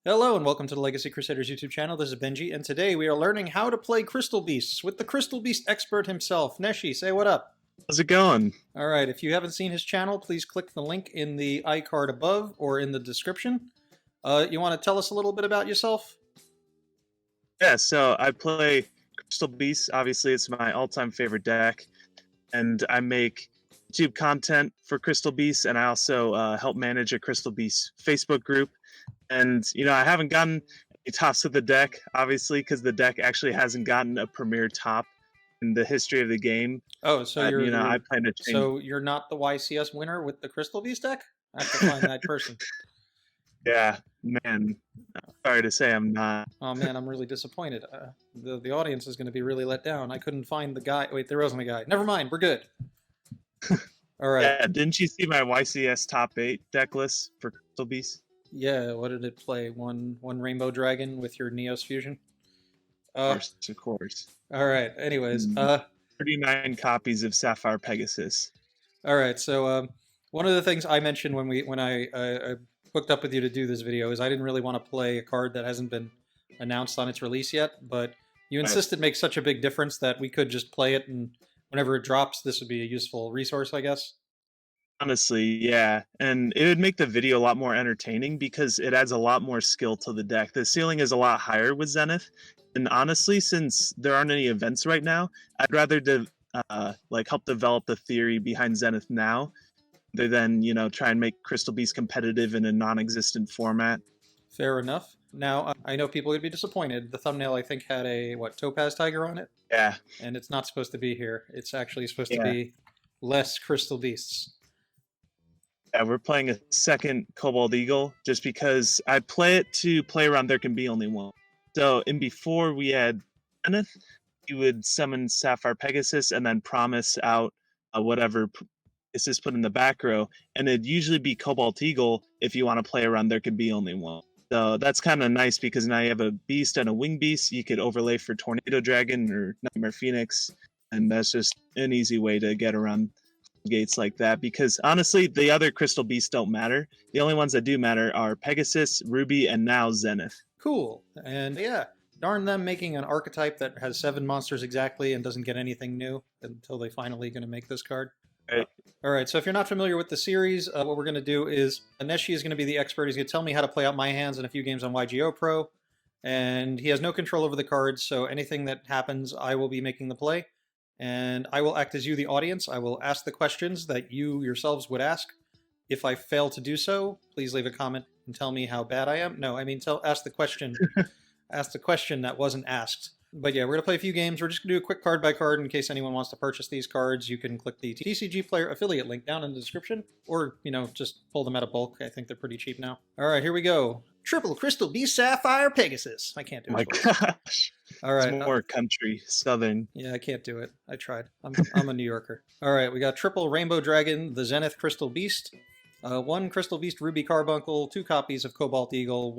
Hello and welcome to the Legacy Crusaders YouTube channel. This is Benji, and today we are learning how to play Crystal Beasts with the Crystal Beast expert himself. NESHy, say what up. How's it going? Alright, if you haven't seen his channel, please click the link in the iCard above or in the description. You want to tell us a little bit about yourself? Yeah, so I play Crystal Beasts. Obviously, it's my all-time favorite deck, and I make YouTube content for Crystal Beasts, and I also help manage a Crystal Beasts Facebook group. And, I haven't gotten any tops with the deck, obviously, because the deck actually hasn't gotten a premier top in the history of the game. Oh, so I plan to change. So you're not the YCS winner with the Crystal Beast deck? I have to find that person. Yeah, man. Sorry to say I'm not. Oh man, I'm really disappointed. The audience is going to be really let down. I couldn't find the guy. Wait, there wasn't a guy. Never mind, we're good. All right. Yeah, didn't you see my YCS top 8 deck list for Crystal Beasts? Yeah, what did it play? One Rainbow Dragon with your Neos Fusion? Of course. All right, anyways. 39 copies of Sapphire Pegasus. All right, so one of the things I mentioned when I hooked up with you to do this video is I didn't really want to play a card that hasn't been announced on its release yet, but you insisted makes such a big difference that we could just play it, and whenever it drops, this would be a useful resource, I guess. Honestly, yeah. And it would make the video a lot more entertaining because it adds a lot more skill to the deck. The ceiling is a lot higher with Zenith. And honestly, since there aren't any events right now, I'd rather help develop the theory behind Zenith now rather than, try and make Crystal Beast competitive in a non-existent format. Fair enough. Now, I know people would be disappointed. The thumbnail, I think, had a, Topaz Tiger on it? Yeah. And it's not supposed to be here. It's actually supposed to be less Crystal Beasts. Yeah, we're playing a second Cobalt Eagle just because I play it to play around There Can Be Only One. So, before we had Zenith, you would summon Sapphire Pegasus and then promise out whatever is just put in the back row, and it'd usually be Cobalt Eagle if you want to play around There Can Be Only One. So that's kind of nice because now you have a beast and a wing beast you could overlay for Tornado Dragon or Nightmare Phoenix, and that's just an easy way to get around gates like that, because honestly the other Crystal Beasts don't matter. The only ones that do matter are Pegasus, Ruby, and now Zenith. Cool. And yeah, darn them making an archetype that has 7 monsters exactly and doesn't get anything new until they finally going to make this card. Right. All right, so if you're not familiar with the series, what we're going to do is NESHy is going to be the expert. He's going to tell me how to play out my hands in a few games on Yugioh Pro, and he has no control over the cards, so anything that happens, I will be making the play. And I will act as you, the audience. I will ask the questions that you yourselves would ask. If I fail to do so, please leave a comment and tell me how bad I am. No, I mean, ask the question. Ask the question that wasn't asked. But yeah, we're going to play a few games. We're just going to do a quick card by card in case anyone wants to purchase these cards. You can click the TCGPlayer affiliate link down in the description, or, just pull them out of bulk. I think they're pretty cheap now. All right, here we go. Triple Crystal Beast Sapphire Pegasus. I can't do it. Oh my gosh. All right. It's more country, southern. Yeah, I can't do it. I tried. I'm a New Yorker. All right, we got triple Rainbow Dragon, the Zenith Crystal Beast, 1 Crystal Beast Ruby Carbuncle, 2 copies of Cobalt Eagle,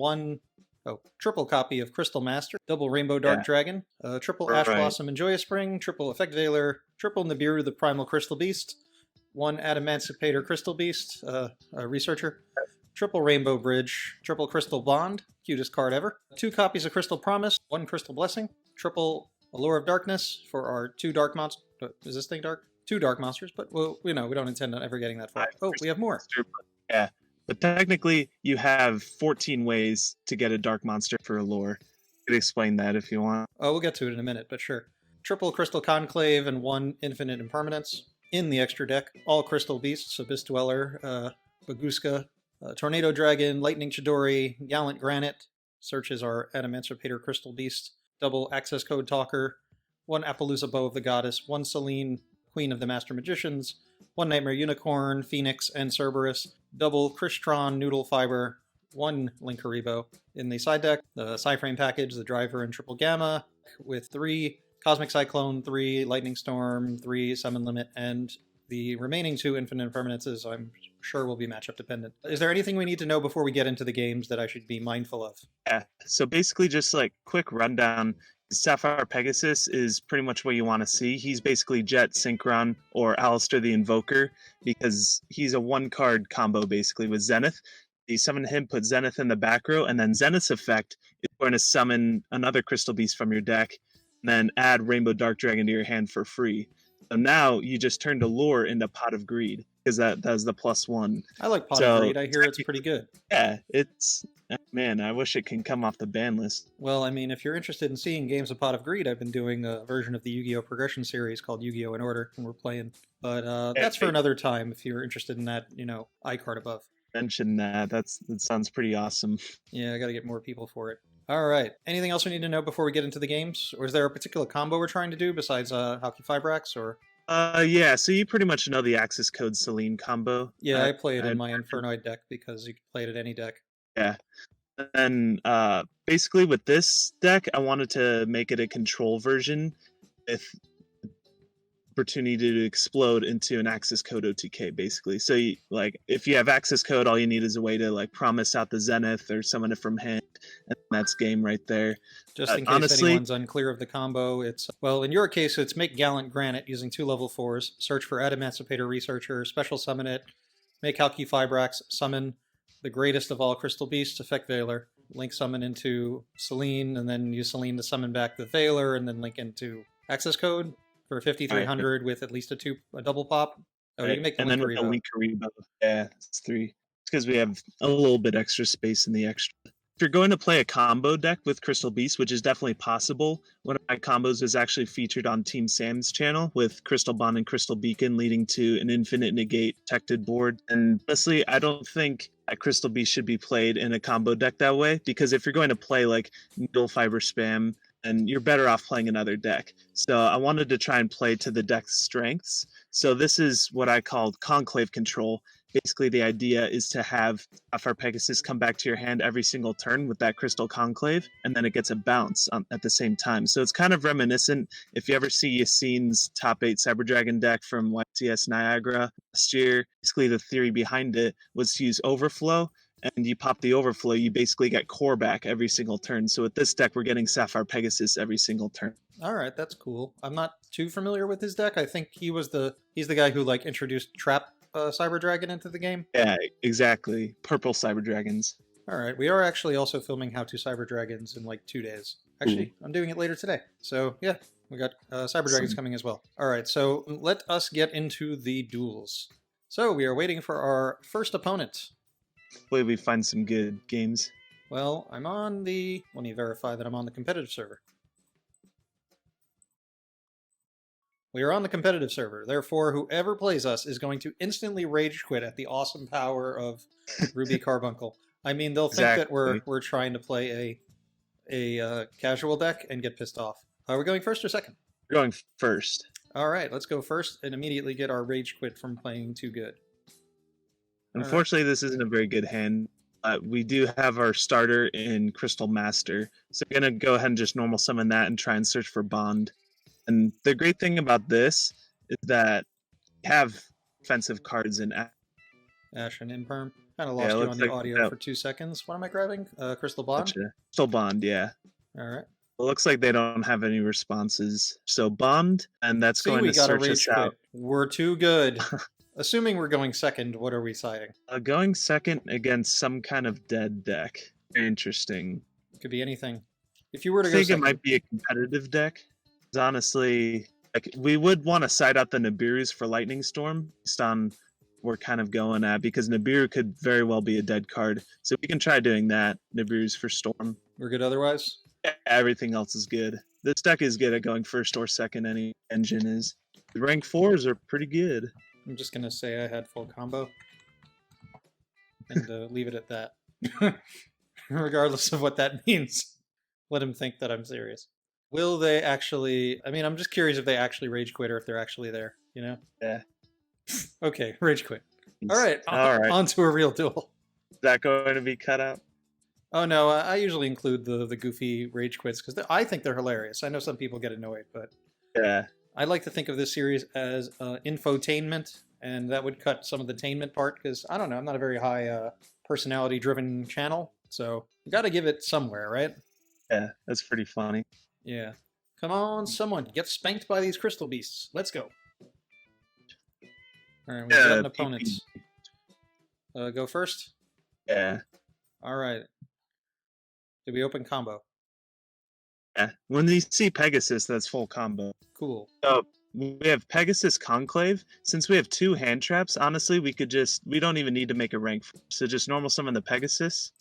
triple copy of Crystal Master, double Rainbow Dark Dragon, triple Ash Blossom and Joyous Spring, triple Effect Veiler, triple Nibiru the Primal Crystal Beast, 1 Adamancipator Crystal Beast, Researcher, triple Rainbow Bridge, triple Crystal Bond, cutest card ever, 2 copies of Crystal Promise, 1 Crystal Blessing, triple Allure of Darkness for our 2 dark monsters. Is this thing dark? 2 dark monsters, but well, we don't intend on ever getting that far. Oh, we have more. Yeah, but technically you have 14 ways to get a dark monster for Allure. You could explain that if you want. Oh, we'll get to it in a minute, but sure. Triple Crystal Conclave and 1 Infinite Impermanence in the extra deck. All Crystal Beasts, Abyss Dweller, Baguska, Tornado Dragon, Lightning Chidori, Gallant Granite, searches our Adamancipator Crystal Beast, double Access Code Talker, 1 Appaloosa Bow of the Goddess, 1 Selene, Queen of the Master Magicians, 1 Nightmare Unicorn, Phoenix, and Cerberus, double Crystron Noodle Fiber, 1 Linkaribo. In the side deck, the Psyframe package, the Driver and Triple Gamma, with 3 Cosmic Cyclone, 3 Lightning Storm, 3 Summon Limit, and the remaining 2 Infinite Impermanences I'm sure will be matchup dependent. Is there anything we need to know before we get into the games that I should be mindful of? Yeah, so basically just quick rundown. Sapphire Pegasus is pretty much what you want to see. He's basically Jet Synchron or Alistair the Invoker because he's a 1-card combo basically with Zenith. You summon him, put Zenith in the back row, and then Zenith's effect is going to summon another Crystal Beast from your deck, and then add Rainbow Dark Dragon to your hand for free. So now you just turned Allure into Pot of Greed, because that's the +1. I like Pot of Greed. I hear it's pretty good. Yeah, it's... Man, I wish it can come off the ban list. Well, I mean, if you're interested in seeing games of Pot of Greed, I've been doing a version of the Yu-Gi-Oh! Progression series called Yu-Gi-Oh! In Order, and we're playing. But that's for another time if you're interested in that, iCard above. Mention that. That sounds pretty awesome. Yeah, I got to get more people for it. All right. Anything else we need to know before we get into the games? Or is there a particular combo we're trying to do besides Halki Fibrax? Or yeah. So you pretty much know the Access Code Celine combo. Yeah, I play it in my Infernoid deck because you can play it at any deck. Yeah. And basically with this deck, I wanted to make it a control version with opportunity to explode into an access code OTK, basically. So if you have access code, all you need is a way to promise out the Zenith or summon it from hand, and that's game right there. Just in case honestly, anyone's unclear of the combo, it's, well, in your case, it's make Gallant Granite using 2 level 4s, search for Emancipator Researcher, special summon it, make Halki Fibrax, summon the greatest of all Crystal Beasts, Effect Veiler, link summon into Celine, and then use Celine to summon back the Veiler, and then link into access code for 5,300 with at least a double pop. Oh, you can make the and then with the Link Karibo. Yeah, it's 3. It's because we have a little bit extra space in the extra. If you're going to play a combo deck with Crystal Beast, which is definitely possible, one of my combos is actually featured on Team Sam's channel with Crystal Bond and Crystal Beacon, leading to an infinite negate protected board. And honestly, I don't think that Crystal Beast should be played in a combo deck that way, because if you're going to play Needle Fiber Spam, and you're better off playing another deck. So I wanted to try and play to the deck's strengths. So this is what I called Conclave Control. Basically, the idea is to have Sapphire Pegasus come back to your hand every single turn with that Crystal Conclave, and then it gets a bounce at the same time. So it's kind of reminiscent, if you ever see Yassine's top 8 Cyber Dragon deck from YCS Niagara last year, basically the theory behind it was to use Overflow, and you pop the Overflow, you basically get core back every single turn. So with this deck, we're getting Sapphire Pegasus every single turn. All right, that's cool. I'm not too familiar with his deck. I think he's the guy who introduced Trap Cyber Dragon into the game. Yeah, exactly. Purple Cyber Dragons. All right, we are actually also filming How to Cyber Dragons in 2 days. Actually, I'm doing it later today. So yeah, we got Cyber Dragons coming as well. All right, so let us get into the duels. So we are waiting for our first opponent. Hopefully we find some good games. Well, I'm on the... Let me verify that I'm on the competitive server. We are on the competitive server. Therefore, whoever plays us is going to instantly rage quit at the awesome power of Ruby Carbuncle. I mean, they'll think that we're trying to play a casual deck and get pissed off. Are we going first or second? We're going first. All right, let's go first and immediately get our rage quit from playing too good. Unfortunately, this isn't a very good hand. We do have our starter in Crystal Master, so we're going to go ahead and just normal summon that and try and search for Bond. And the great thing about this is that we have offensive cards in Ash and Imperm. Kind of lost you on the audio for 2 seconds. What am I grabbing? Crystal Bond? Gotcha. Crystal Bond, yeah. All right. It looks like they don't have any responses. So Bond, and that's going to search us out. We're too good. Assuming we're going second, what are we siding? Going second against some kind of dead deck. Very interesting. It could be anything. If you were to go second, second... it might be a competitive deck. Honestly, we would want to side out the Nibiru's for Lightning Storm based on we're kind of going at, because Nibiru could very well be a dead card. So we can try doing that. Nibiru's for Storm. We're good otherwise? Yeah, everything else is good. This deck is good at going first or second. Any engine is. The rank 4s are pretty good. I'm just going to say I had full combo and leave it at that. Regardless of what that means. Let him think that I'm serious. Will they actually... I mean, I'm just curious if they actually rage quit or if they're actually there, you know? Yeah. Okay, rage quit. All right, on to a real duel. Is that going to be cut out? Oh, no, I usually include the goofy rage quits because I think they're hilarious. I know some people get annoyed, but... Yeah. I like to think of this series as infotainment, and that would cut some of the tainment part, because, I don't know, I'm not a very high personality-driven channel, so you got to give it somewhere, right? Yeah, that's pretty funny. Yeah. Come on, someone, get spanked by these crystal beasts. Let's go. All right, we've got an opponent. Go first? Yeah. All right. Did we open combo? Yeah. When you see Pegasus, that's full combo. Cool. So we have Pegasus Conclave. Since we have 2 hand traps, honestly, we don't even need to make a rank. So just normal summon the Pegasus,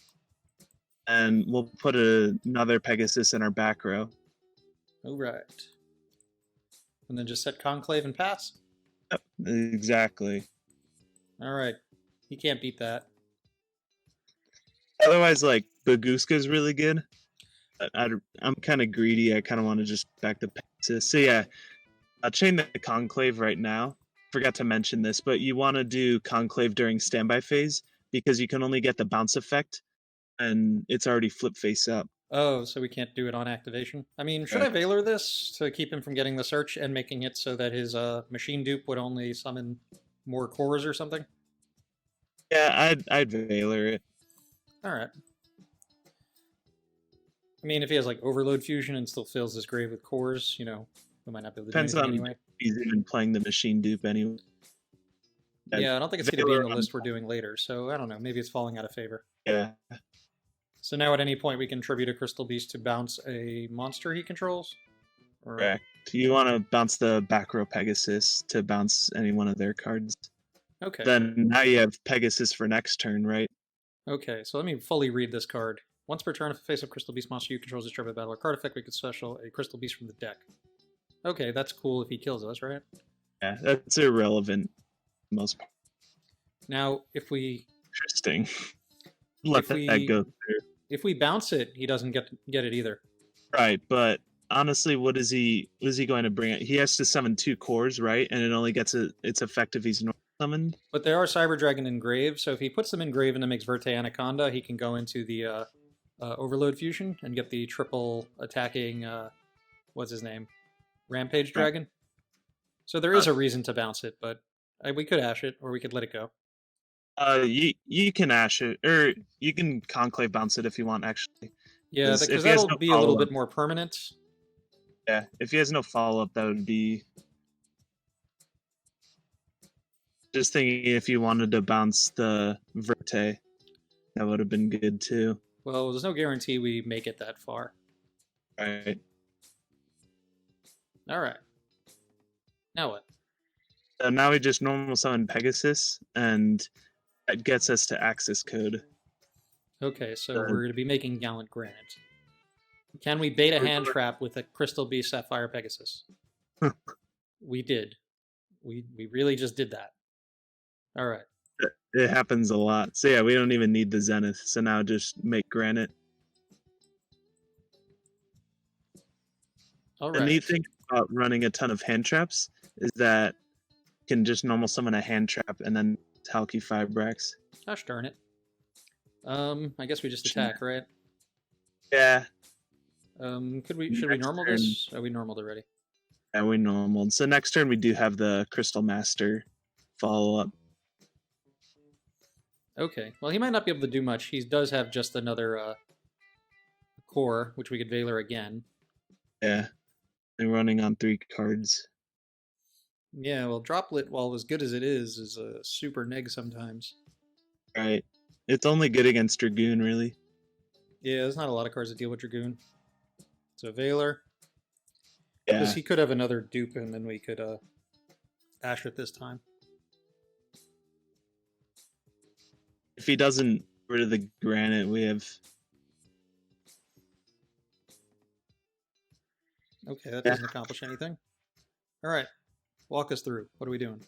and we'll put another Pegasus in our back row. All right. And then just set Conclave and pass? Yep, exactly. All right. He can't beat that. Otherwise, like, Baguska is really good. I'm kind of greedy. I kind of want to just back the Pegasus. So yeah, I'll chain the Conclave right now. Forgot to mention this, but you want to do Conclave during standby phase because you can only get the bounce effect, and it's already flip face up. Oh, so we can't do it on activation? I mean, should I Correct. Valor this to keep him from getting the search and making it so that his machine dupe would only summon more cores or something? Yeah, I'd Valor it. All right. I mean, if he has like Overload Fusion and still fills his grave with cores, we might not be able to Depends do anything on anyway. if he's even playing the machine dupe anyway. Yeah, I don't think it's going to be in the Valor list we're doing later, so I don't know. Maybe it's falling out of favor. Yeah, So now at any point we can tribute a Crystal Beast to bounce a monster he controls? Or... correct. You want to bounce the back row Pegasus to bounce any one of their cards. Okay. Then now you have Pegasus for next turn, right? Okay, so let me fully read this card. Once per turn, if a face-up Crystal Beast monster you control is destroyed by battle or card effect, we could special a Crystal Beast from the deck. Okay, that's cool if he kills us, right? Yeah, that's irrelevant. Most Now, if we interesting. Let that go through. If we bounce it, he doesn't get it either. Right, but honestly, what is he going to bring it? He has to summon 2 cores, right? And it only gets its effect if he's normal summoned. But there are Cyber Dragon and Grave, so if he puts them in Grave and then makes Verte Anaconda, he can go into the Overload Fusion and get the triple attacking, what's his name? Rampage Dragon. So there is a reason to bounce it, but we could Ash it, or we could let it go. You can Ash it, or you can Conclave bounce it if you want, actually. Yeah, because that'll be a little bit more permanent. Yeah, if he has no follow-up, that would be... Just thinking if you wanted to bounce the Verte, that would have been good, too. Well, there's no guarantee we make it that far. Right. Alright. Now what? So now we just normal summon Pegasus, and that gets us to Axis Code. Okay, so we're going to be making Gallant Granite. Can we bait a hand trap with a Crystal Beast Sapphire Pegasus? We did. We really just did that. All right. It happens a lot. So yeah, we don't even need the Zenith. So now just make Granite. All right. The neat thing about running a ton of hand traps is that you can just normal summon a hand trap and then Talky Fibrax. Gosh darn it. I guess we just attack, right? Yeah. Should we normal this? Oh, we normaled already. Yeah, we normaled. So next turn we do have the Crystal Master follow-up. Okay. Well, he might not be able to do much. He does have just another core, which we could Valor again. Yeah. And running on 3 cards. Yeah, well, Droplet, while as good as it is a super neg sometimes. Right. It's only good against Dragoon, really. Yeah, there's not a lot of cards that deal with Dragoon. So Valor. Yeah. Because he could have another dupe, and then we could Ash it this time. If he doesn't get rid of the Granite, we have... Okay, that doesn't accomplish anything. All right. Walk us through. What are we doing?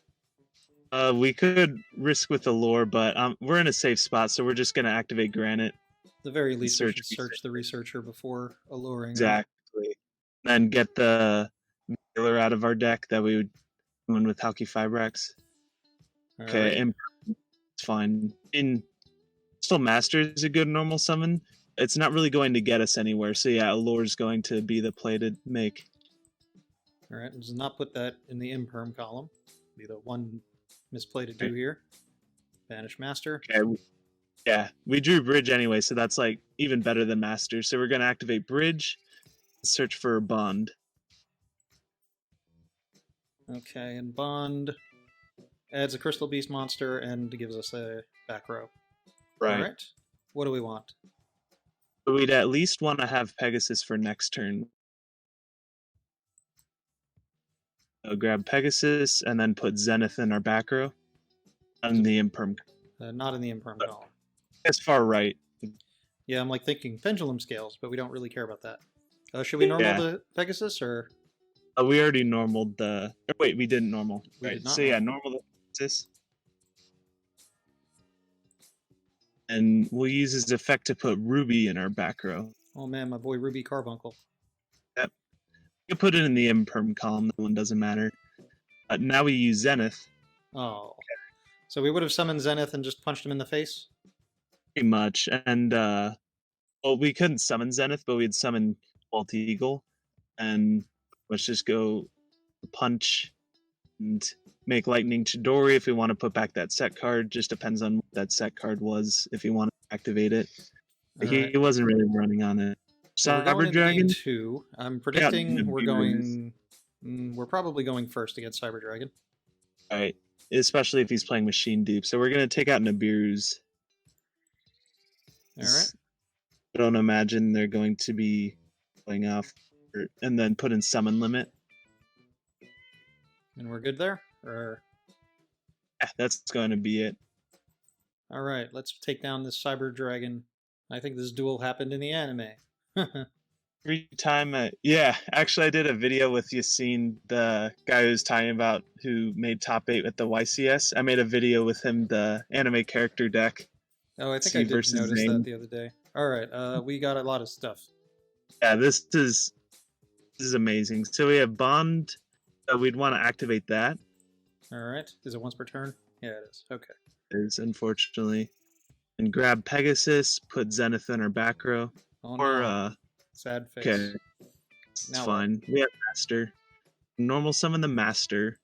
We could risk with the lore, but we're in a safe spot, so we're just going to activate Granite. At the very least, we should search the Researcher before alluring. Exactly. Right? Then get the Valor out of our deck that we would summon with Halki Fibrax. Okay, right. And it's fine. Still Master is a good normal summon. It's not really going to get us anywhere, so yeah, Allure is going to be the play to make. Alright, let's not put that in the imperm column. Be the one misplay to do here. Banish Master. Okay. Yeah, we drew Bridge anyway, so that's like even better than Master. So we're going to activate Bridge, search for Bond. Okay, and Bond adds a Crystal Beast monster and gives us a back row. Right. All right. What do we want? But we'd at least want to have Pegasus for next turn. So grab Pegasus and then put Zenith in our back row. On the Imperm. Not in the Imperm column. As far right. Yeah, I'm like thinking pendulum scales, but we don't really care about that. Should we normal the Pegasus or? We already normaled the. Wait, we didn't normal. We right. did not So yeah, normal the Pegasus. And we'll use his effect to put Ruby in our back row. Oh man, my boy Ruby Carbuncle. Yep. You put it in the Imperm column. That one doesn't matter. Now we use Zenith. Oh. So we would have summoned Zenith and just punched him in the face? Pretty much. And, well, we couldn't summon Zenith, but we'd summon Walt Eagle. And let's just go punch and make Lightning Chidori if we want to put back that set card. Just depends on what that set card was if you want to activate it. He wasn't really running on it. So we're going Cyber Dragon. into game 2. I'm predicting we're going. We're probably going first against Cyber Dragon. All right. Especially if he's playing Machine Dupe. So we're going to take out Nibiru's. All right. I don't imagine they're going to be playing off and then put in Summon Limit. And we're good there? Or... Yeah, that's going to be it. All right, let's take down this Cyber Dragon. I think this duel happened in the anime. Every time, yeah, actually I did a video with Yassine, the guy who's talking about who made top 8 at the YCS. I made a video with him, the anime character deck. Oh, I think I did notice that the other day. All right, we got a lot of stuff. Yeah, this is amazing. So we have Bond. We'd want to activate that. All right, is it once per turn? Yeah, it is. Okay. It is, unfortunately. And grab Pegasus, put Zenith in our back row. Oh, or no. Sad face. Okay, it's now fine. What? We have Master. Normal summon the Master.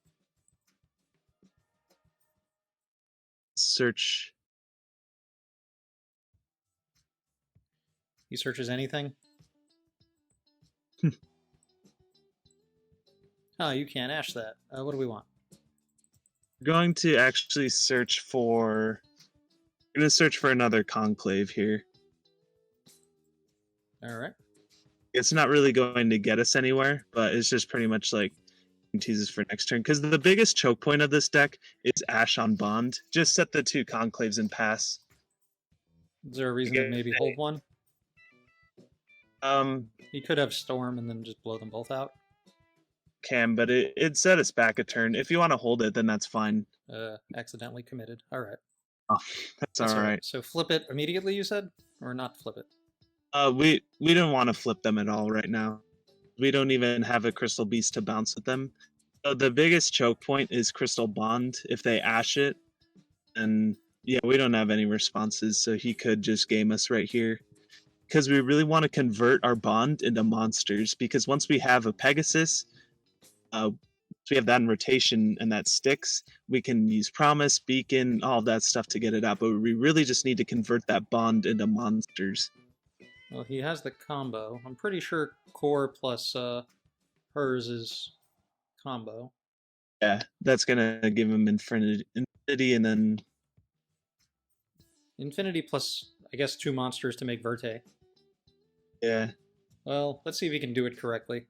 Search. He searches anything? Oh, you can't ash that. What do we want? We're going to actually search for... We're going to search for another Conclave here. All right. It's not really going to get us anywhere, but it's just pretty much like teases for next turn. Because the biggest choke point of this deck is Ash on Bond. Just set the 2 Conclaves and pass. Is there a reason to maybe hold one? He could have Storm and then just blow them both out. Can, but it set us back a turn. If you want to hold it, then that's fine. Accidentally committed. All right. Oh, that's all right. So flip it immediately, you said? Or not flip it? We don't want to flip them at all right now. We don't even have a Crystal Beast to bounce with them. So the biggest choke point is Crystal Bond. If they ash it, and yeah, we don't have any responses, so he could just game us right here. Because we really want to convert our Bond into monsters, because once we have a Pegasus, we have that in rotation and that sticks, we can use Promise, Beacon, all of that stuff to get it out, but we really just need to convert that Bond into monsters. Well, he has the combo. I'm pretty sure Core plus hers is combo. Yeah, that's gonna give him Infinity and then... Infinity plus, I guess, 2 monsters to make Verte. Yeah. Well, let's see if he can do it correctly.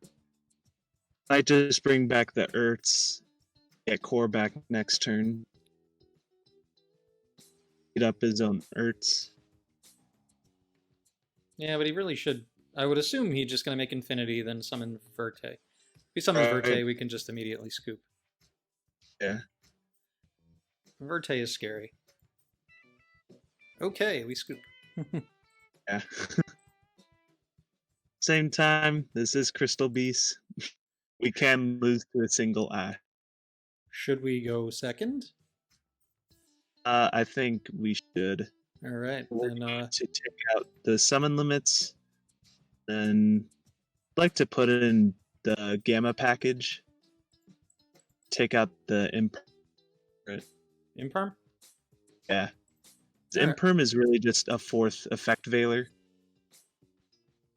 I just bring back the Erts. Get Core back next turn. Get up his own Erts. Yeah, but he really should. I would assume he's just going to make Infinity, then summon Verte. If he summons Verte, we can just immediately scoop. Yeah. Verte is scary. Okay, we scoop. Yeah. Same time, this is Crystal Beast. We can lose to a single eye. Should we go second? I think we should. All right, We're then going to take out the summon limits, and I'd like to put it in the Gamma package. Take out the Imperm. Imperm? Yeah. All Imperm is really just a 4th effect Veiler.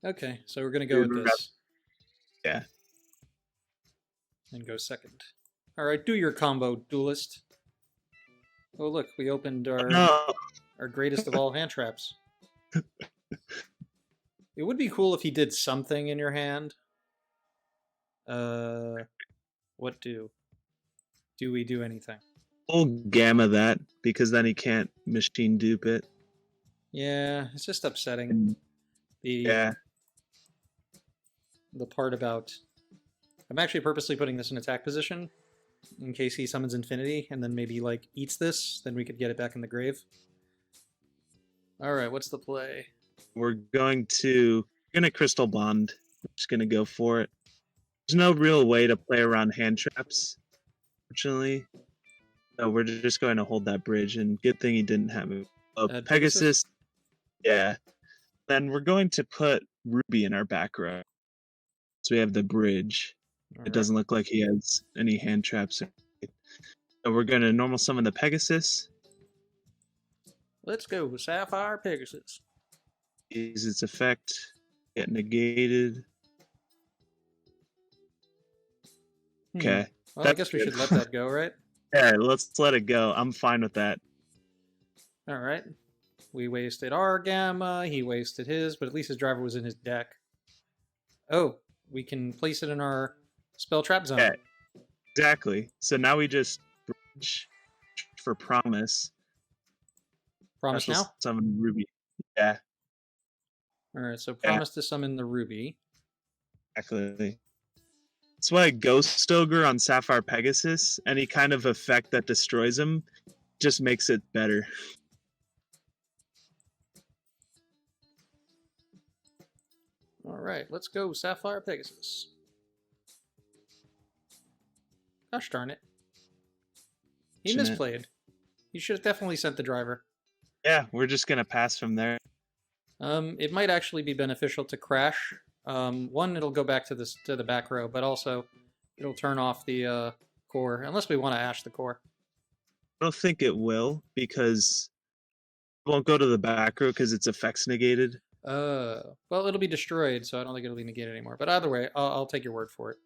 Okay, so we're gonna go with this. Yeah. And go second. All right, do your combo, Duelist. Oh look, we opened our... No, our greatest of all hand traps. It would be cool if he did something in your hand. What do? Do we do anything? We'll gamma that, because then he can't machine dupe it. Yeah, it's just upsetting. And, The part about... I'm actually purposely putting this in attack position in case he summons Infinity and then maybe, like, eats this. Then we could get it back in the grave. Alright, what's the play? we're going to Crystal Bond. We're just going to go for it. There's no real way to play around hand traps, fortunately. So we're just going to hold that bridge, and good thing he didn't have it. Pegasus? Yeah. Then we're going to put Ruby in our back row. So we have the bridge. It doesn't look like he has any hand traps. So we're going to normal summon the Pegasus. Let's go, Sapphire Pegasus. Use its effect. Get negated. Okay. Well, I guess we should let that go, right? Yeah, let's let it go. I'm fine with that. Alright. We wasted our Gamma, he wasted his, but at least his driver was in his deck. Oh, we can place it in our spell trap zone. Yeah, exactly. So now we just bridge for Promise. Promise now? Summon Ruby. Yeah. Alright, so Promise to summon the Ruby. Exactly. That's why Ghost Ogre on Sapphire Pegasus, any kind of effect that destroys him, just makes it better. Alright, let's go, Sapphire Pegasus. Gosh darn it. He misplayed. He should have definitely sent the driver. Yeah, we're just going to pass from there. It might actually be beneficial to crash. One, it'll go back to the back row, but also it'll turn off the core, unless we want to ash the core. I don't think it will, because it won't go to the back row because its effect's negated. Well, it'll be destroyed, so I don't think it'll be negated anymore. But either way, I'll take your word for it.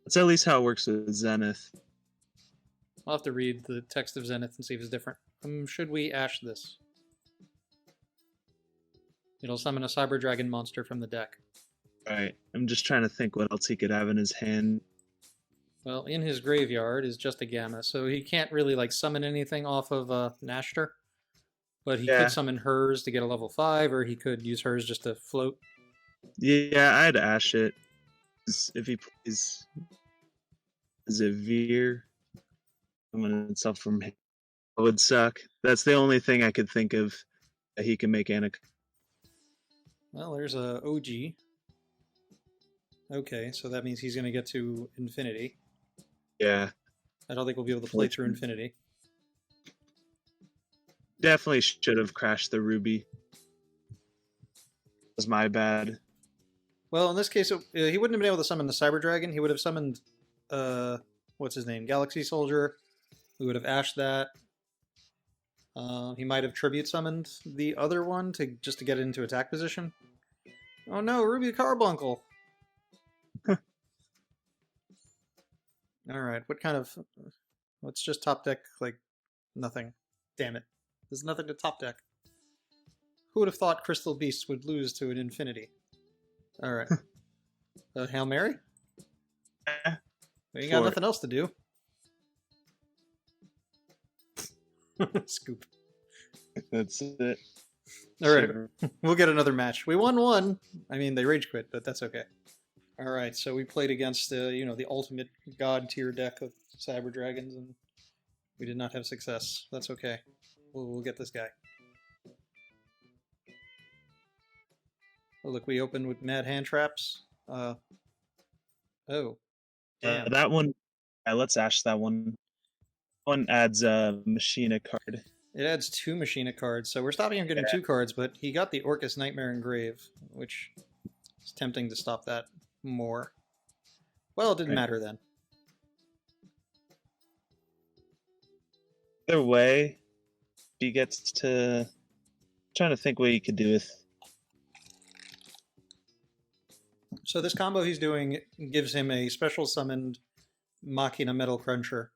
That's at least how it works with Zenith. I'll have to read the text of Zenith and see if it's different. Should we ash this? It'll summon a Cyber Dragon monster from the deck. Alright, I'm just trying to think what else he could have in his hand. Well, in his graveyard is just a Gamma, so he can't really like summon anything off of Nashter. But he could summon hers to get a level 5, or he could use hers just to float. Yeah, I'd ash it. If he plays Zevir, summon itself from him, it would suck. That's the only thing I could think of that he can make Anna. Well, there's a OG. Okay, so that means he's going to get to Infinity. Yeah. I don't think we'll be able to play through Infinity. Definitely should have crashed the Ruby. That was my bad. Well, in this case, he wouldn't have been able to summon the Cyber Dragon. He would have summoned, what's his name? Galaxy Soldier. We would have ashed that. He might have tribute summoned the other one just to get it into attack position. Oh no, Ruby Carbuncle! Alright, what kind of... Let's just top deck, like, nothing. Damn it. There's nothing to top deck. Who would have thought Crystal Beasts would lose to an Infinity? Alright. Hail Mary? We ain't got nothing else to do. Scoop. That's it. Alright, we'll get another match. We won one. I mean, they rage quit, but that's okay. Alright, so we played against, the ultimate god tier deck of Cyber Dragons, and we did not have success. That's okay. We'll get this guy. Oh, look, we opened with Mad Hand Traps. Oh. Damn. That one, let's ash that one. One adds a Machina card. It adds 2 Machina cards, so we're stopping him getting 2 cards, but he got the Orcus Nightmare Engrave, which is tempting to stop that more. Well, it didn't matter then. Either way, he gets to... I'm trying to think what he could do with... So this combo he's doing gives him a special summoned Machina Metal Cruncher.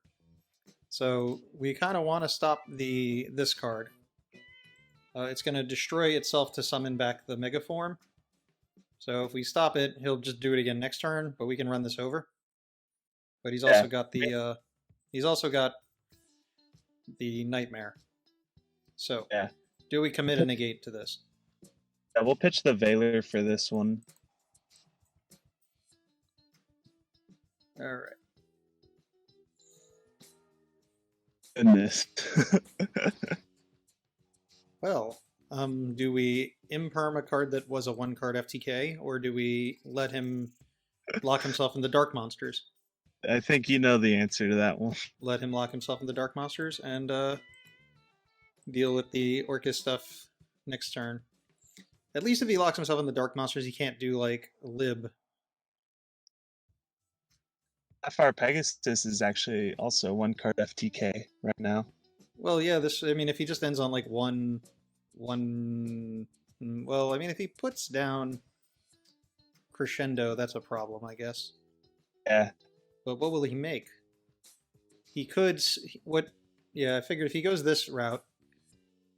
So we kind of want to stop this card. It's going to destroy itself to summon back the Mega Form. So if we stop it, he'll just do it again next turn, but we can run this over. But he's also got the Nightmare. So do we commit a negate to this? Yeah, we'll pitch the Valor for this one. All right. Goodness. Well, do we imperm a card that was a 1-card FTK, or do we let him lock himself in the Dark Monsters? I think you know the answer to that one. Let him lock himself in the Dark Monsters and deal with the Orcus stuff next turn. At least if he locks himself in the Dark Monsters, he can't do, like, Lib. Sapphire Pegasus is actually also 1-card FTK right now. Well, yeah, if he just ends on, like, well, if he puts down Crescendo, that's a problem, I guess. Yeah. But what will he make? He could... I figured if he goes this route,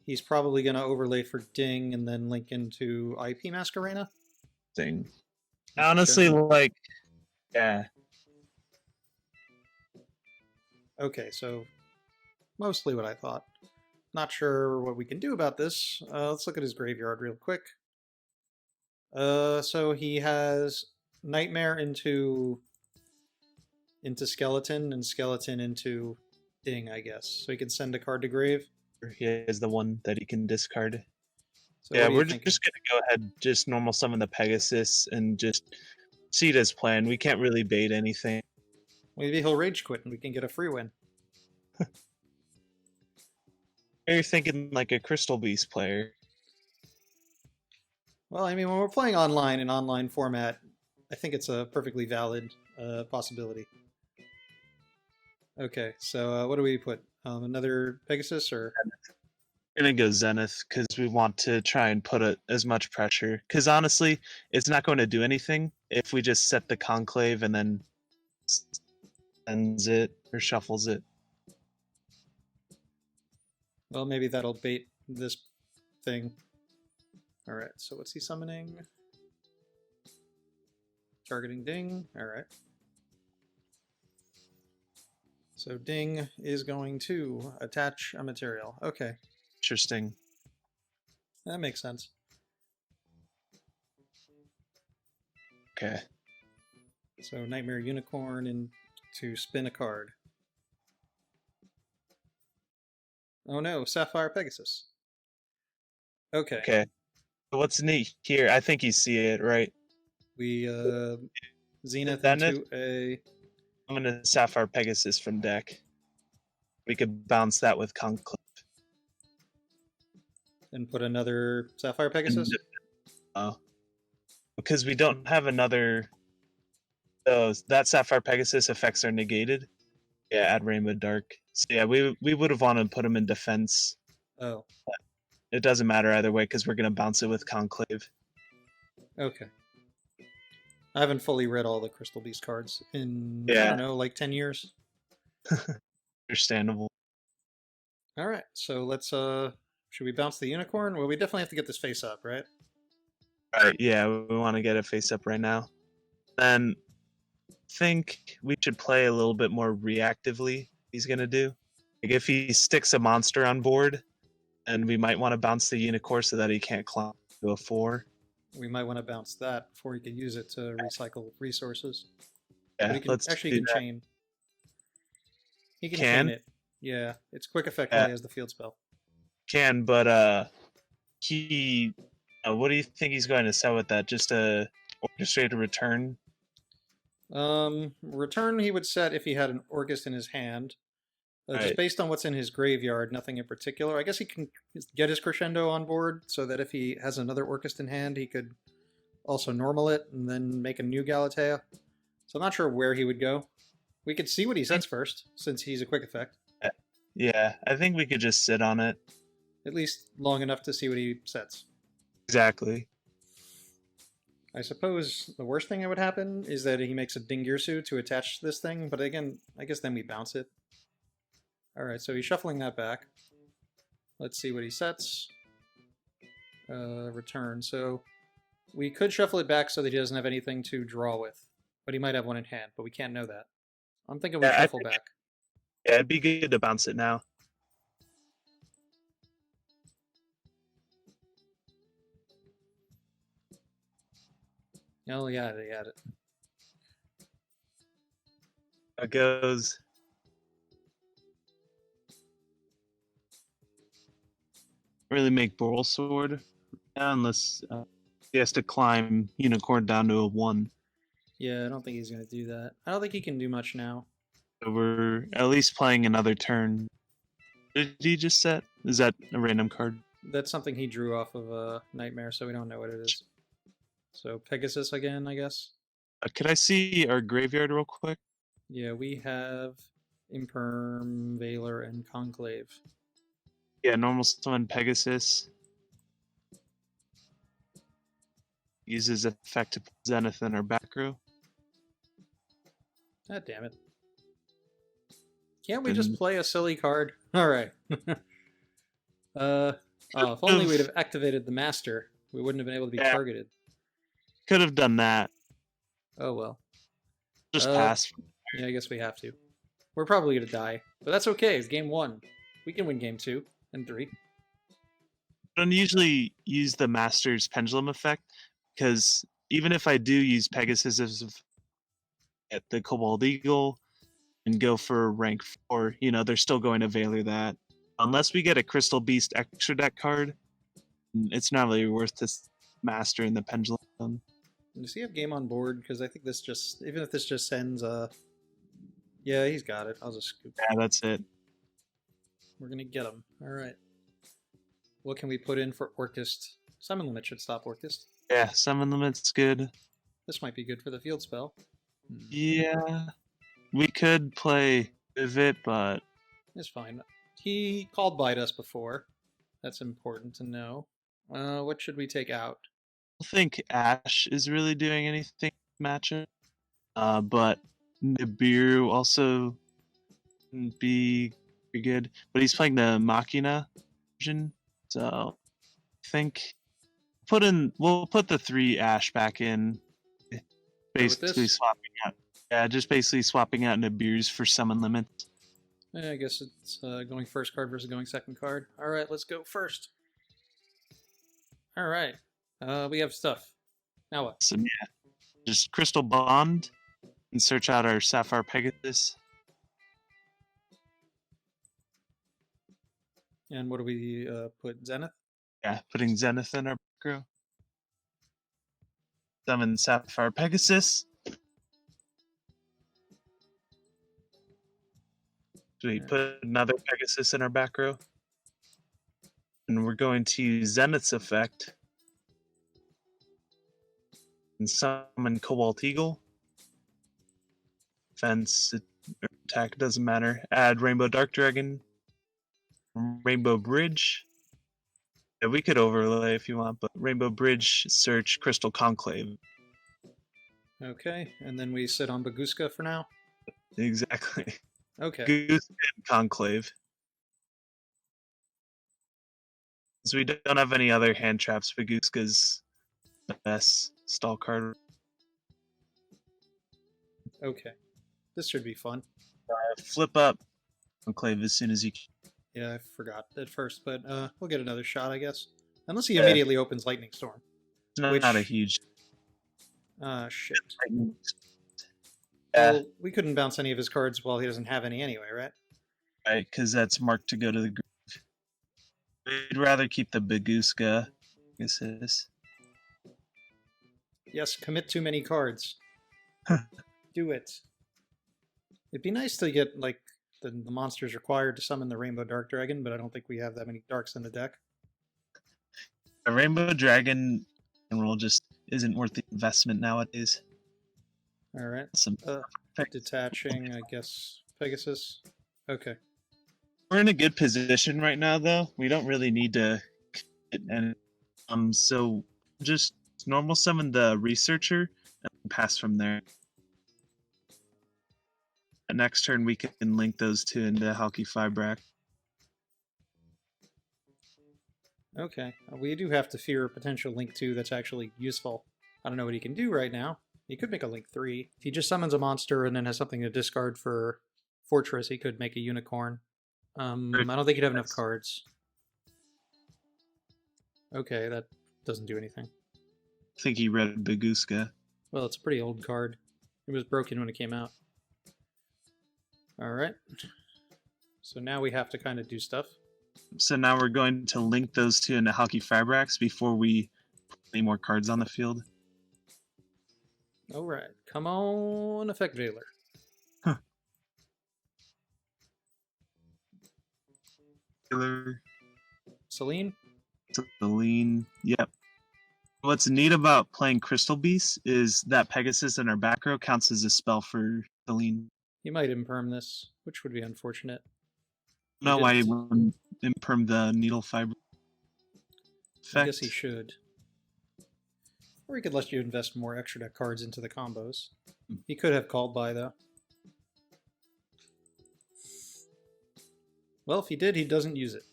he's probably going to overlay for Ding and then link into IP Masquerena. Thing. Honestly, like, yeah. Okay, so mostly what I thought. Not sure what we can do about this. Let's look at his graveyard real quick. So he has Nightmare into Skeleton and Skeleton into Ding, I guess. So he can send a card to grave. He has the one that he can discard. So yeah, we're just going to go ahead, just normal summon the Pegasus and just see it as planned. We can't really bait anything. Maybe he'll rage quit and we can get a free win. You're thinking like a Crystal Beast player. Well, I mean, when we're playing online in online format, I think it's a perfectly valid possibility. Okay, so what do we put? Another Pegasus or? We're going to go Zenith because we want to try and put as much pressure. Because honestly, it's not going to do anything if we just set the Conclave and then sends it or shuffles it. Well, maybe that'll bait this thing. Alright, so what's he summoning? Targeting Ding. Alright. So Ding is going to attach a material. Okay. Interesting. That makes sense. Okay. So Nightmare Unicorn and to spin a card. Oh no, Sapphire Pegasus. Okay. Okay. What's neat here? I think you see it, right? We Zenith into a... I'm gonna Sapphire Pegasus from deck. We could bounce that with Conclave. And put another Sapphire Pegasus? Oh. Because we don't have another... Oh, that Sapphire Pegasus effects are negated. Yeah, add Rainbow Dark. So yeah, we would have wanted to put him in defense. Oh. But it doesn't matter either way because we're going to bounce it with Conclave. Okay. I haven't fully read all the Crystal Beast cards in, I don't know, like 10 years. Understandable. Alright, so let's, should we bounce the Unicorn? Well, we definitely have to get this face up, right? Alright, yeah, we want to get it face up right now. Then I think we should play a little bit more reactively. He's going to do. Like if he sticks a monster on board, and we might want to bounce the Unicorn so that he can't climb to a 4. We might want to bounce that before he can use it to recycle resources. Yeah, but he can, let's actually do he can that. chain. He can chain it. Yeah, it's quick effect when he has the field spell. Can, but he... what do you think he's going to sell with that? Just a orchestrated return? Return he would set if he had an Orcust in his hand. Just based on what's in his graveyard, nothing in particular. I guess he can get his Crescendo on board so that if he has another Orcust in hand, he could also normal it and then make a new Galatea. So I'm not sure where he would go. We could see what he sets first, since he's a quick effect. Yeah, I think we could just sit on it. At least long enough to see what he sets. Exactly. I suppose the worst thing that would happen is that he makes a Dingirsu to attach this thing, but again, I guess then we bounce it. Alright, so he's shuffling that back. Let's see what he sets. return. So we could shuffle it back so that he doesn't have anything to draw with, but he might have one in hand. But we can't know that. I'm thinking we Yeah, shuffle back. Yeah, it'd be good to bounce it now. Oh yeah, they had it. It goes. Really make Boral Sword unless he has to climb Unicorn down to a 1. Yeah, I don't think he's gonna do that. I don't think he can do much now. So we're at least playing another turn. Did he just set? Is that a random card? That's something he drew off of a Nightmare, so we don't know what it is. So Pegasus again, I guess. Could I see our graveyard real quick? Yeah, we have Imperm, Valor, and Conclave. Yeah, normal summon Pegasus. Uses effect to put Zenith in our back row. God damn it. Can't we just play a silly card? Alright. If only we'd have activated the Master. We wouldn't have been able to be targeted. Could have done that. Oh well. Just pass. Yeah, I guess we have to. We're probably going to die. But that's okay. It's game 1. We can win game 2 and 3. I don't usually use the Master's Pendulum effect, because even if I do use Pegasus at the Cobalt Eagle and go for rank 4, they're still going to Valor that. Unless we get a Crystal Beast extra deck card, it's not really worth this Master in the Pendulum. Does he have game on board? Because I think this just, even if this just sends yeah, he's got it. I'll just scoop. Yeah, that's it. We're going to get him. All right. What can we put in for Orchist? Summon Limit should stop Orchist. Yeah, Summon Limit's good. This might be good for the field spell. Yeah. We could play Vivid, but it's fine. He called Bite us before. That's important to know. What should we take out? I don't think Ash is really doing anything matchup. But Nibiru also would be pretty good. But he's playing the Machina version, so I think we'll put the 3 Ash back in. Basically swapping out. Yeah, just basically swapping out Nibiru's for summon limits. Yeah, I guess it's going first card versus going second card. All right, let's go first. All right, we have stuff. Now what? So yeah, just Crystal Bond and search out our Sapphire Pegasus. And what do we put? Zenith? Yeah, putting Zenith in our back row. Summon Sapphire Pegasus. So we put another Pegasus in our back row. And we're going to use Zenith's effect and summon Cobalt Eagle. Defense, attack, doesn't matter. Add Rainbow Dark Dragon. Rainbow Bridge. Yeah, we could overlay if you want, but Rainbow Bridge, search Crystal Conclave. Okay, and then we sit on Baguska for now? Exactly. Okay. Goose and Conclave. So we don't have any other hand traps. Baguska's the best stall card. Okay. This should be fun. Flip up Conclave as soon as you can. Yeah, I forgot at first, but we'll get another shot, I guess. Unless he immediately opens Lightning Storm. It's not a huge... shit. Yeah. Well, we couldn't bounce any of his cards while he doesn't have any anyway, right? Right, because that's marked to go to the grave. We'd rather keep the Baguska. I guess it is. Yes, commit too many cards. Do it. It'd be nice to get, like, the monsters required to summon the Rainbow Dark Dragon, but I don't think we have that many Darks in the deck. A Rainbow Dragon in general just isn't worth the investment nowadays. Alright. Detaching, I guess, Pegasus. Okay. We're in a good position right now, though. We don't really need to... So just normal summon the Researcher and pass from there. Next turn, we can link those two into Halki Fibrak. Okay, we do have to fear a potential Link 2 that's actually useful. I don't know what he can do right now. He could make a Link 3. If he just summons a monster and then has something to discard for Fortress, he could make a Unicorn. I don't think he'd have enough cards. Okay, that doesn't do anything. I think he read Baguska. Well, it's a pretty old card. It was broken when it came out. Alright. So now we have to kind of do stuff. So now we're going to link those two into Hockey Fabrics before we put any more cards on the field. Alright. Come on, Effect Veiler. Celine? Celine, yep. What's neat about playing Crystal Beast is that Pegasus in our back row counts as a spell for Celine. He might imperm this, which would be unfortunate. No, why he wouldn't imperm the needle fiber effect. I guess he should. Or he could let you invest more extra deck cards into the combos. He could have called by, though. Well, if he did, he doesn't use it.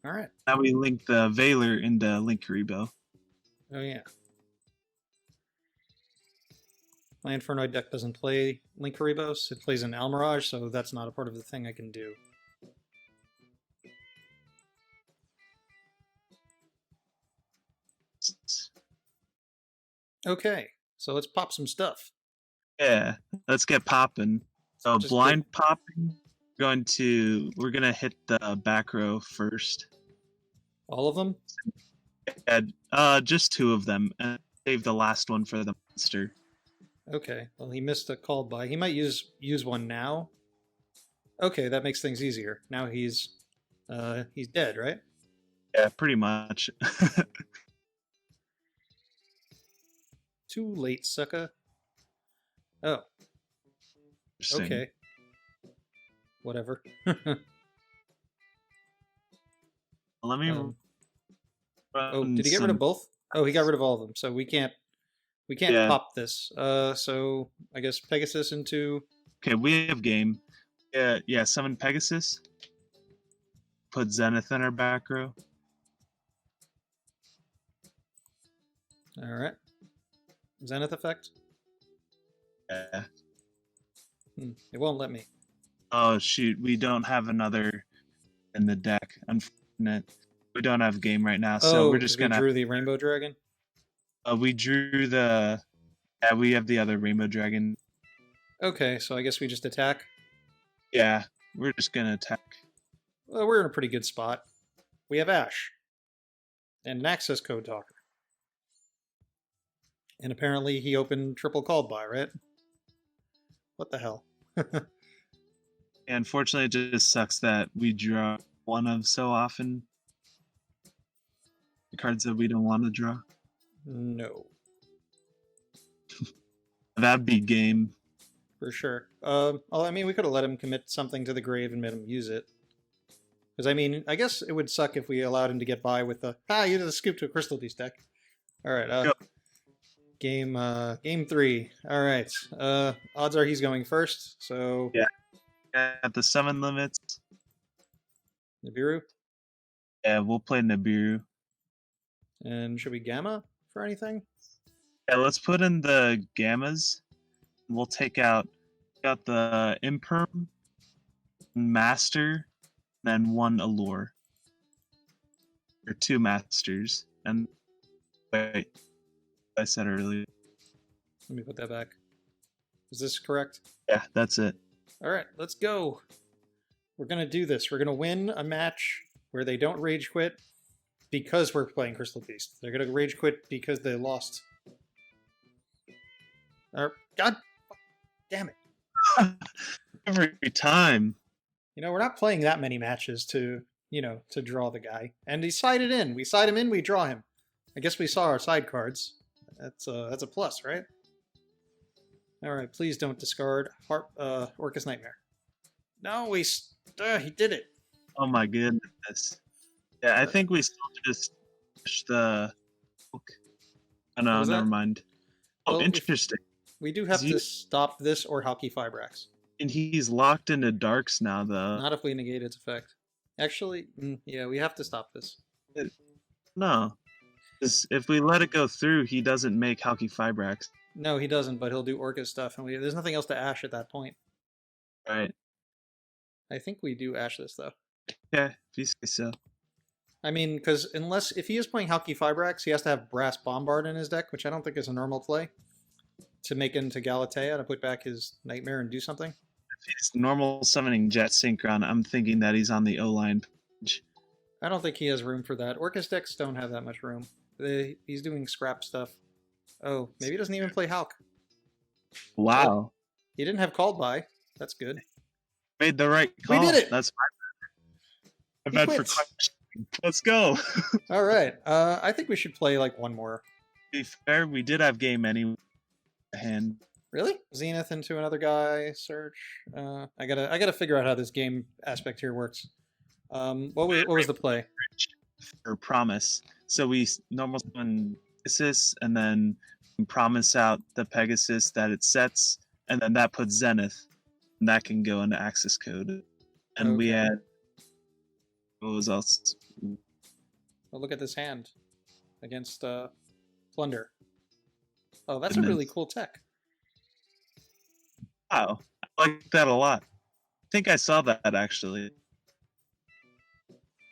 Alright. Now we link the Veiler into Link Karibo. Oh, yeah. My Infernoid deck doesn't play Link Karibos. It plays an Almirage, so that's not a part of the thing I can do. Okay, so let's pop some stuff. Yeah, let's get popping. So blind popping. We're gonna hit the back row first. All of them? Just two of them, and save the last one for the monster. Okay, well he missed a called by. He might use one now. Okay, that makes things easier. Now he's dead, right? Yeah, pretty much. Too late, sucker. Oh. Okay. Whatever. Let me. Oh, did he get rid of both? Oh, he got rid of all of them. So we can't pop this. So I guess Pegasus into. Okay, we have game. Yeah. Summon Pegasus. Put Zenith in our back row. All right. Zenith effect. Yeah. It won't let me. Oh shoot, we don't have another in the deck. Unfortunate. We don't have game right now, so we're just gonna. We drew the Rainbow Dragon. We drew the. Yeah, we have the other Rainbow Dragon. Okay, so I guess we just attack. Yeah, we're just gonna attack. Well, we're in a pretty good spot. We have Ash and an access code talker, and apparently he opened triple called by, right? What the hell? Unfortunately, it just sucks that we draw one of so often. The cards that we don't want to draw. No. That'd be game. For sure. Well, I mean, we could have let him commit something to the grave and made him use it. Because, I mean, I guess it would suck if we allowed him to get by with the, you did a scoop to a Crystal Beast deck. Alright, Yep. Game 3. Alright. Odds are he's going first, so... Yeah. At the 7 limits. Nibiru? Yeah, we'll play Nibiru. And should we Gamma for anything? Yeah, let's put in the Gammas. We'll take out the Imperm, Master, and then one Allure. Or 2 Masters. And wait, I said earlier. Let me put that back. Is this correct? Yeah, that's it. Alright, let's go. We're going to do this. We're going to win a match where they don't rage quit because we're playing Crystal Beast. They're going to rage quit because they lost. God damn it. Every time. You know, we're not playing that many matches to draw the guy. And he's sided in. We side him in, we draw him. I guess we saw our side cards. That's a plus, right? Alright, please don't discard Orcus Nightmare. No, he did it. Oh my goodness. Yeah, I think we still just push the... Oh no, never mind. Oh, Well, interesting. We do have to stop this or Hockey Fibrax. And he's locked into darks now, though. Not if we negate its effect. Actually, yeah, we have to stop this. No. 'Cause if we let it go through, he doesn't make Halky Fibrax. No, he doesn't, but he'll do Orca stuff, and there's nothing else to Ash at that point. Right. I think we do Ash this, though. Yeah, if you say so. I mean, because if he is playing Halky Fibrax, he has to have Brass Bombard in his deck, which I don't think is a normal play, to make into Galatea to put back his Nightmare and do something. If he's normal summoning Jet Synchron, I'm thinking that he's on the O-line page. I don't think he has room for that. Orcus decks don't have that much room. He's doing scrap stuff. Oh, maybe he doesn't even play Hulk. Wow. Oh, he didn't have Called By. That's good. Made the right call. We did it! That's my bad for questioning. Let's go. All right. I think we should play like one more. To be fair, we did have game any hand. Really? Zenith into another guy. Search. I gotta figure out how this game aspect here works. What was the play? For Promise. So we normal summon Pegasus, and then promise out the Pegasus that it sets, and then that puts Zenith, and that can go into access code. And Okay. we had what was else? Oh, look at this hand against Plunder. Oh, that's a really cool tech. Wow, I like that a lot. I think I saw that actually.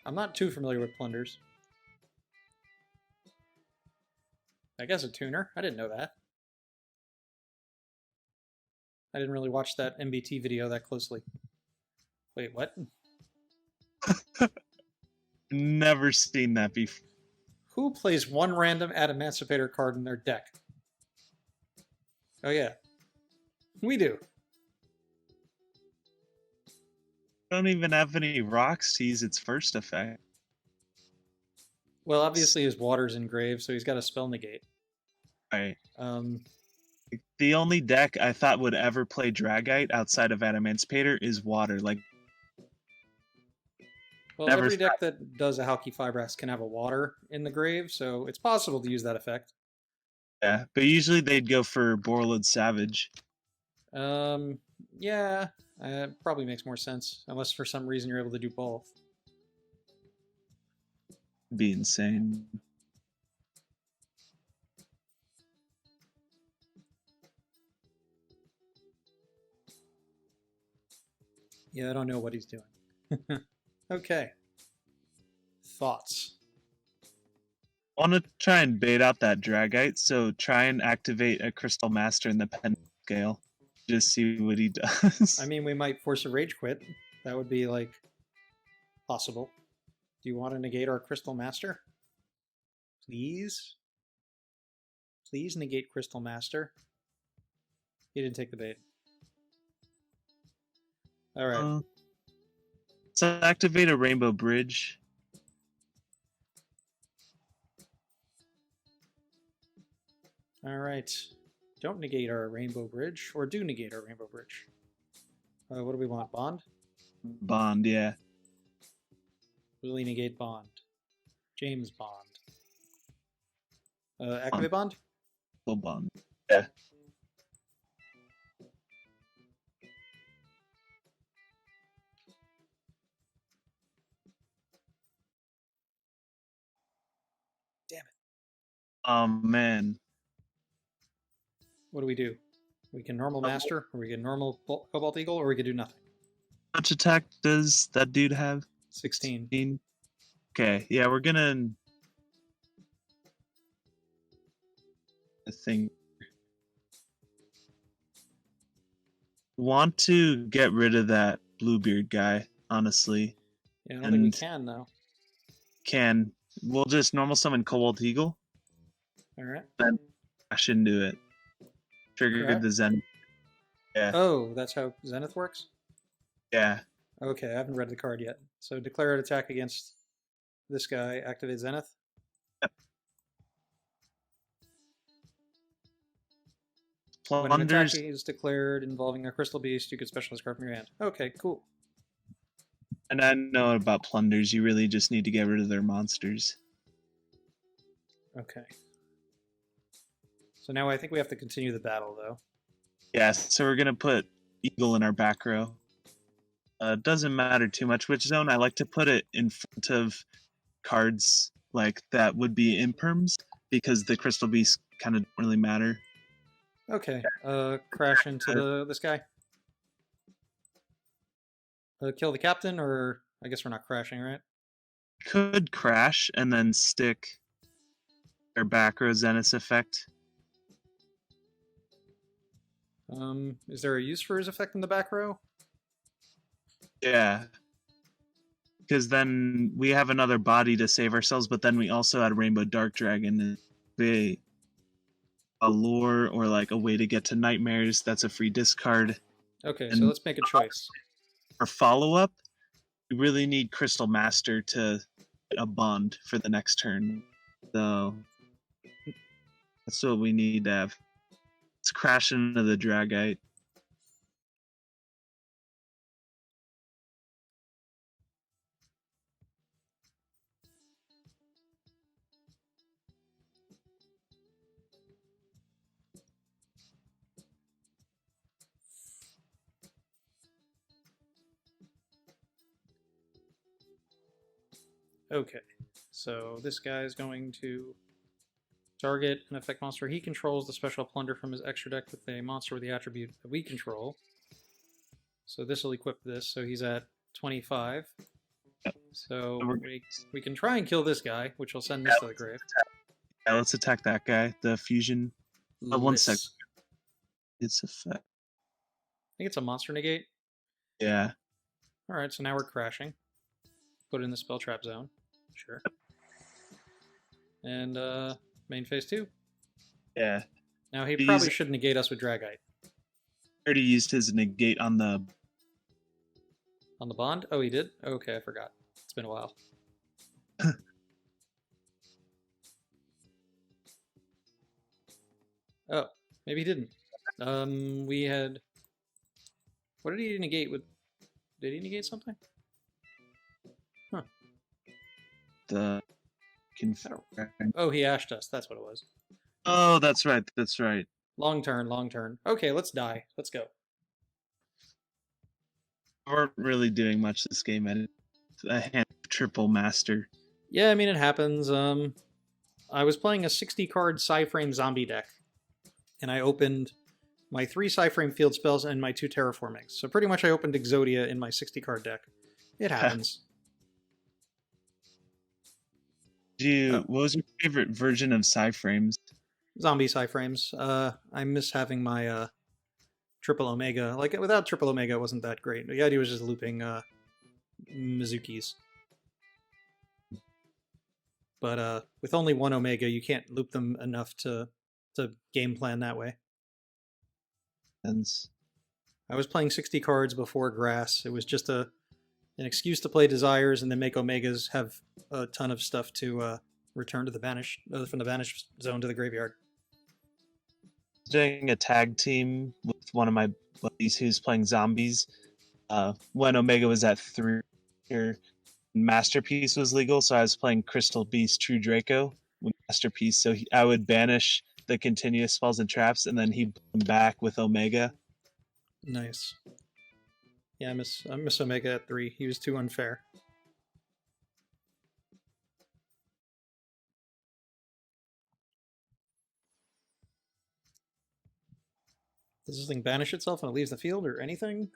I'm not too familiar with Plunders. I guess a tuner. I didn't know that. I didn't really watch that MBT video that closely. Wait, what? Never seen that before. Who plays one random Emancipator card in their deck? Oh yeah, we do. Don't even have any rocks to use its first effect. Well, obviously his water's engraved, so he's got a spell negate. Right. Um, The only deck I thought would ever play Dragite outside of Emancipator is water. Like, well, every deck that does a Halky Fibrax can have a water in the grave, so it's possible to use that effect. yeah, but usually they'd go for Borreload Savage. Yeah, probably makes more sense, unless for some reason you're able to do both. It'd be insane. Yeah, I don't know what he's doing. Okay. Thoughts? I want to try and bait out that Dragite, so try and activate a Crystal Master in the pen scale. Just see what he does. I mean, we might force a Rage Quit. That would be, like, possible. Do you want to negate our Crystal Master? Please? Please negate Crystal Master. He didn't take the bait. All right. So activate a Rainbow Bridge. All right. Don't negate our Rainbow Bridge, or do negate our Rainbow Bridge. What do we want? Bond? Bond, yeah. Really negate Bond. James Bond. Activate Bond? Full Bond. Yeah. Damn it. Oh, man. What do? We can normal Master, or we can normal Cobalt Eagle, or we can do nothing. How much attack does that dude have? 16. 16? Okay, yeah, we're gonna... I think... Want to get rid of that Bluebeard guy, honestly. Yeah, I don't think we can, though. We'll just normal summon Cobalt Eagle. Alright. Then I shouldn't do it. Trigger the Zenith. Yeah. Oh, that's how Zenith works? Yeah. Okay, I haven't read the card yet. So declare an attack against this guy, activate Zenith? Yep. When an attack is declared involving a crystal beast, you get specialist card from your hand. Okay, cool. And I know about plunders, you really just need to get rid of their monsters. Okay. So now I think we have to continue the battle, though. Yeah, so we're going to put Eagle in our back row. Doesn't matter too much which zone. I like to put it in front of cards like that would be imperms because the Crystal Beasts kind of don't really matter. Okay, crash into this guy. Kill the captain, or I guess we're not crashing, right? Could crash and then stick their back row Zenith effect. Is there a use for his effect in the back row? Yeah. Because then we have another body to save ourselves, but then we also had Rainbow Dark Dragon and a lure or like a way to get to nightmares. That's a free discard. Okay, And so let's make a choice. for follow-up, we really need Crystal Master to get a bond for the next turn. So that's what we need to have. Let's crash into the Dragite. Okay, so this guy is going to target an effect monster he controls the special plunder from his extra deck with a monster with the attribute that we control. So this will equip this, so he's at 25. So we can try and kill this guy, which will send this to the grave. Yeah, let's attack that guy. The fusion. 1 sec. It's effect. I think it's a monster negate. Yeah. Alright, so now we're crashing. Put it in the spell trap zone. Sure. And main phase 2. Yeah. Now he probably should negate us with Dragite. Already used his negate on the bond? Oh, he did? Okay, I forgot. It's been a while. Oh, maybe he didn't. We had... What did he negate with... Did he negate something? Huh. Oh, he ashed us. That's what it was. Oh, that's right. That's right. Long turn, long turn. Okay, let's die. Let's go. We weren't really doing much this game. I had triple master. Yeah, I mean, it happens. I was playing a 60-card Psyframe zombie deck, and I opened my 3 Psyframe field spells and my 2 terraformings. So pretty much I opened Exodia in my 60-card deck. It happens. What was your favorite version of Psyframes? Zombie Psyframes. I miss having my Triple Omega. Like, without Triple Omega, it wasn't that great. The idea was just looping Mizukis. But with only 1 Omega, you can't loop them enough to game plan that way. I was playing 60 cards before Grass. It was just an excuse to play Desires and then make Omegas have a ton of stuff to return to the from the Banish zone to the graveyard. Doing a tag team with one of my buddies who's playing zombies. When Omega was at 3, Masterpiece was legal, so I was playing Crystal Beast True Draco with Masterpiece. So I would banish the continuous spells and traps, and then he'd come back with Omega. Nice. Yeah, I miss Omega at 3. He was too unfair. Does this thing banish itself when it leaves the field or anything?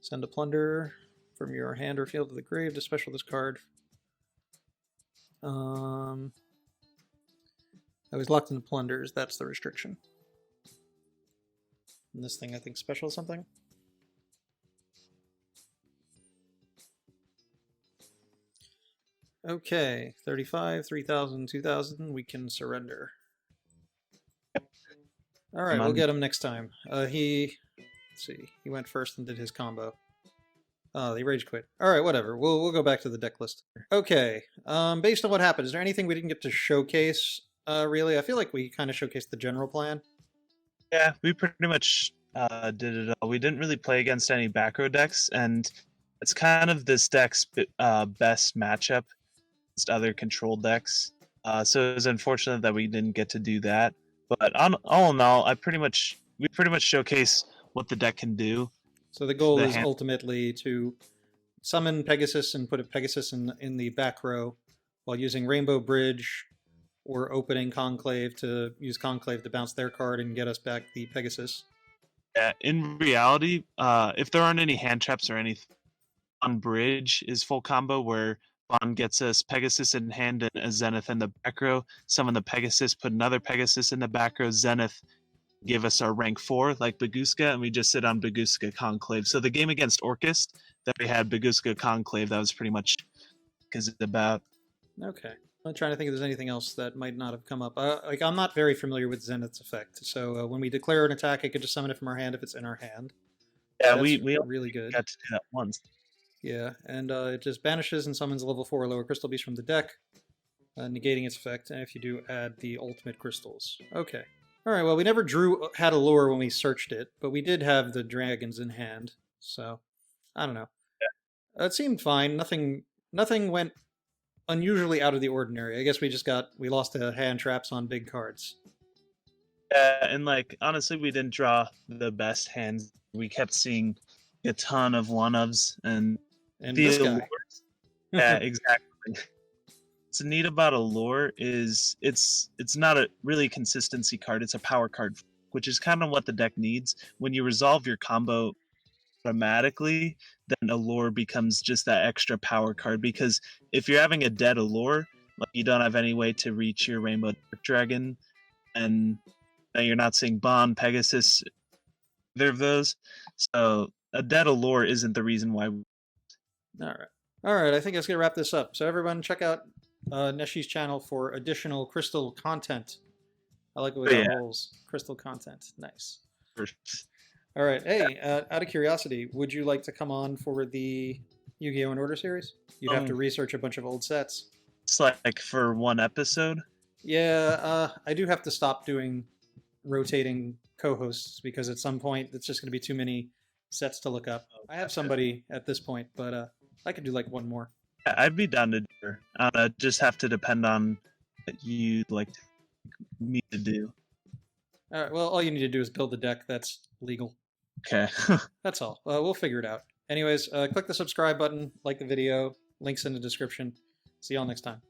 Send a plunder from your hand or field to the grave to special this card. I was locked into plunders, that's the restriction. And this thing I think special something. Okay, 35, 3,000, 2,000, we can surrender. Alright, we'll get him next time. Let's see, he went first and did his combo. Oh, they rage quit. Alright, whatever. We'll go back to the deck list. Okay, based on what happened, is there anything we didn't get to showcase, really? I feel like we kind of showcased the general plan. Yeah, we pretty much did it all. We didn't really play against any back row decks, and it's kind of this deck's best matchup against other control decks. So it was unfortunate that we didn't get to do that. But all in all, we pretty much showcase what the deck can do. So the goal is ultimately to summon Pegasus and put a Pegasus in the back row while using Rainbow Bridge or opening Conclave to use Conclave to bounce their card and get us back the Pegasus. Yeah, in reality, if there aren't any hand traps or anything, on Bridge is full combo where Bond gets us Pegasus in hand and a Zenith in the back row. Summon the Pegasus, put another Pegasus in the back row, Zenith, give us our rank 4 like Baguska, and we just sit on Baguska Conclave. So the game against Orcust that we had Baguska Conclave, that was pretty much because it's about. Okay. I'm trying to think if there's anything else that might not have come up. Like I'm not very familiar with Zenith's effect, so when we declare an attack, I could just summon it from our hand if it's in our hand. Yeah, That's we really good. got to do that once. Yeah, and it just banishes and summons a level 4 or lower crystal beast from the deck, negating its effect, and if you do, add the ultimate crystals. Okay. Alright, well, we never had a lure when we searched it, but we did have the dragons in hand, so I don't know. Yeah. It seemed fine. Nothing went unusually out of the ordinary. I guess we lost to hand traps on big cards. And like honestly, we didn't draw the best hands. We kept seeing a ton of one-ofs and this guy. Yeah, exactly. What's neat about a lure is it's not a really consistency card, it's a power card, which is kind of what the deck needs. When you resolve your combo automatically, then a lure becomes just that extra power card, because if you're having a dead allure, like you don't have any way to reach your Rainbow Dark Dragon, and you're not seeing Bond, Pegasus, either of those. So a dead allure isn't the reason why. Alright, I think that's going to wrap this up. So everyone check out NESHy's channel for additional crystal content. I like it with holes. Crystal content. Nice. Alright, hey, out of curiosity, would you like to come on for the Yu-Gi-Oh! In Order series? You'd have to research a bunch of old sets. It's like for one episode? Yeah, I do have to stop doing rotating co-hosts because at some point it's just going to be too many sets to look up. I have somebody at this point, but I could do like one more. I'd be down to do it. Just have to depend on what you'd like me to do. All right, well, all you need to do is build the deck that's legal. Okay. That's all. We'll figure it out. Anyways, click the subscribe button, like the video, links in the description. See y'all next time.